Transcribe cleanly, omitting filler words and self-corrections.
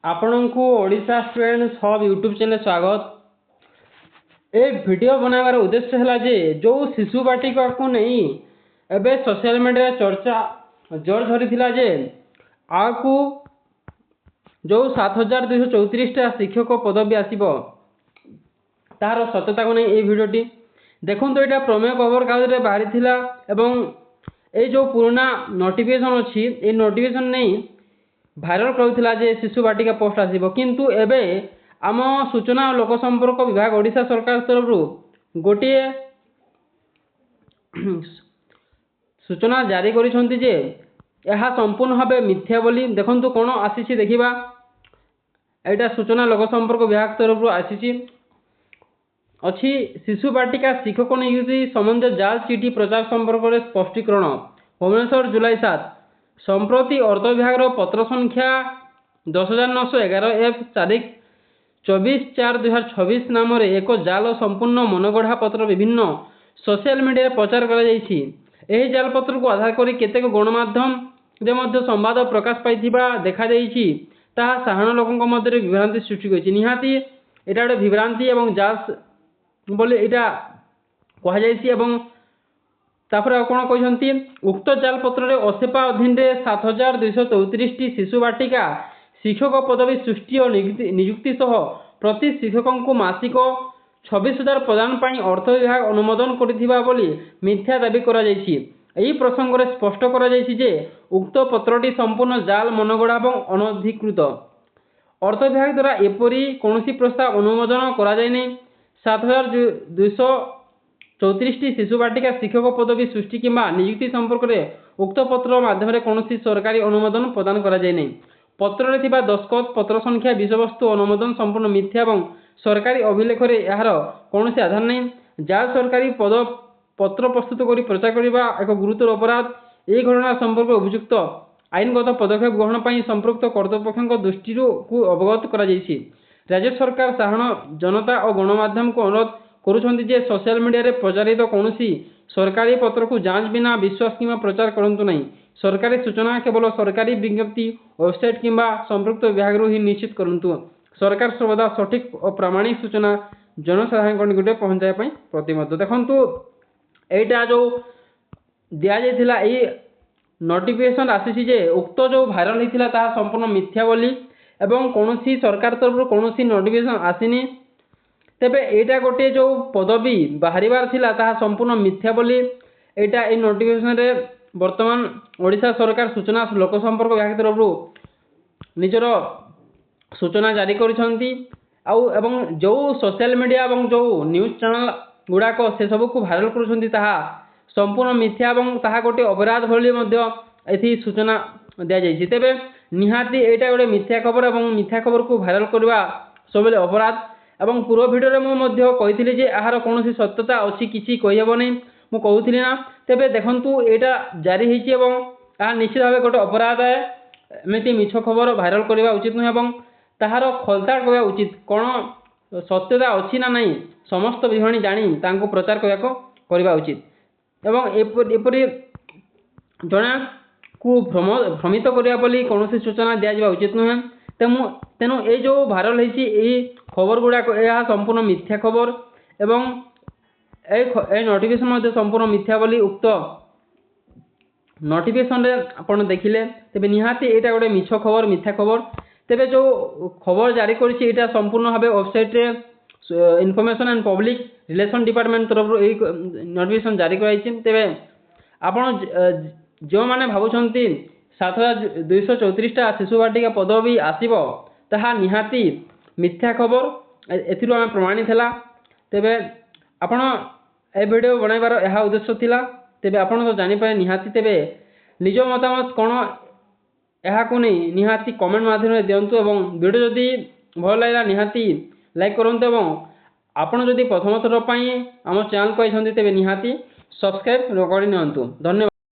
आपणको Odisha student सब YouTube channel स्वागत। ए video बनाइबार उद्देश्य है जे जो शिशु बाटिका को नहीं एबे सोशल मीडिया चर्चा जोर धरी जे आपको जो 7234 शिक्षक पदवी आसीबो तार सत्यता को नहीं ये वीडियोटी देखो। तो यहाँ प्रमेय खबर कागज बाहरी थिला एवं ये जो पुराना नोटिफिकेशन अच्छी ये नोटिफिकेशन नहीं भाइराल करुला जे शिशु बाटिका पोस्ट आसीबो किंतु एबे आम सूचना और लोक संपर्क विभाग ओडिशा सरकार तरफ गोटे सूचना जारी करिसेंती जे यह संपूर्ण भाव मिथ्या बोली। देखंतु कोन आसीछि देखिबा एटा सूचना लोक संपर्क विभाग तरफ आसीछि अच्छी शिशु बाटिका शिक्षक नियुक्ति संबंध जाल चिठी प्रचार संपर्क में स्पष्टीकरण भुवनेश्वर जुलाई 7 संप्रति अर्थ विभाग पत्र संख्या 10,911 एफ तारीख 24/4/2026 नाम एक जाल संपूर्ण मनगढ़ा पत्र विभिन्न सोशल मीडिया प्रचार कर जाल पत्र को आधार कर केतेक गणमाध्यम संवाद प्रकाश पाई देखा साधारण लोकों मध्य विभ्रांति सृष्टि कर निहाती एटा गोटे विभ्रांति एवं जाल बोले इटा कहुई तापर कौन कहते उक्त जाल पत्र ओसेपा अधीन 7,234 शिशु बाटिका शिक्षक पदवी सृष्टि और नियुक्ति सह प्रति शिक्षक को मासिक 26,000 प्रदान पर अर्थ विभाग अनुमोदन कर मिथ्या दाबी कर प्रसंग में स्पष्ट कर उक्त पत्रटी संपूर्ण जाल मनगढ़ा और अनधिकृत अर्थ विभाग द्वारा एपरी कौन प्रस्ताव अनुमोदन कर 7,234 शिशु बाटिका शिक्षक पदवी सृष्टि किंबा नियुक्ति संपर्क में उक्त पत्र माध्यम कौन सरकारी अनुमोदन प्रदान कर पत्र में दस्खत पत्र संख्या विषयवस्तु अनुमोदन संपूर्ण मिथ्या और सरकारी अभिलेख यार कौन आधार नहीं। जाल सरकारी पद पत्र प्रस्तुत कर प्रचार करने एक गुरुतर अपराध। यह घटना संपर्क अभियुक्त आईनगत पदक्षेप ग्रहण पर संपृक्त कर्तृपक्ष दृष्टि को अवगत कर राज्य सरकार साधारण जनता और गणमाध्यम को अनुरोध करुछंती जे सोशल मीडिया रे प्रचारित कौन सरकारी पत्र को जांच बिना विश्वास किंवा प्रचार करंतु नहीं। सरकारी सूचना केवल सरकारी विज्ञप्ति वेबसाइट किंवा संपृक्त विभाग ही निश्चित करंतु। सरकार सर्वदा सठिक और प्रामाणिक सूचना जनसाधारण निकट पहुंचाई प्रतिबद्ध। देखंतु एटा जो दिया जाइथिला ए नोटिफिकेशन आसीछि जे उक्त जो भाइराल होइथिला ता संपूर्ण मिथ्या बोली एवं कौन सरकार तरफ कौन नोटिफिकेशन आसीनी तेबे एटा गोटे जो पदवी बाहर थिला ताहा संपूर्ण मिथ्या बोली एटा ए नोटिफिकेशन रे वर्तमान ओडिशा सरकार सूचना लोक संपर्क विभाग तरफ निजर सूचना जारी करिसेंती एवं जो सोशल मीडिया एवं जो न्यूज चैनल गुड़ाक से सब को भाइराल करुछंती ताहा संपूर्ण मिथ्या एवं ताहा गोटे अपराध भली मध्य एथि सूचना दिया जाइछि। तेबे निहाती एटा गोटे मिथ्या खबर एवं मिथ्या खबर को भाइराल करबा सबले अपराध एवं पूर्व भिडियो में कही जे यार कौन सत्यता अच्छी किसी कहीहब नहीं मु कहूली ना। तेबे देखंतु एटा जारी होइछि एवं ताहा निश्चित भाव गोटे अपराध है। एमती मिछ खबर भाइराल करबा उचित नुहे एवं ताहार खोलताड़ करबा उचित कौन सत्यता अच्छी ना नहीं समस्त विवरणी जानी तांको प्रचार करबा उचित एवं एपरी जना को भ्रमित करबा बोली कौन सूचना दिया उचित नुहे। तेणु ये जो भाइराल होइछि ए खबर गुड़ाक यह संपूर्ण मिथ्या खबर एवं ए नोटिफिकेशन संपूर्ण मिथ्या बोली उक्त नोटिफिकेशन रे आपण देखिले तेबे निहाती एटा गोटे मिछ खबर मिथ्या खबर। तेबे जो खबर जारी करिछि एटा संपूर्ण भाबे वेबसाइट रे information and public relation department तरफ ए नोटिफिकेशन जारी कराइछि। तेबे आपण जो माने भाबुछंती 7,234 शिशु बाटिका पदवी आसीबो ताहा निहाती मिथ्या खबर एथिरो आम प्रमाणित है। तेबे आपण ए वीडियो बनाइबार यह उद्देश्य थिला। तेबे आपण तो जानिपारे निहाती तेबे निज मतामत कौन यह को नहीं निहाती कमेंट माध्यम दिंतु एवं वीडियो जदि भल लगा निहाती लाइक करंतु एवं आपण जदि प्रथम थर आम चैनल को आइछंती तेबे निहाती सब्सक्राइब कर नियंतु। धन्यवाद।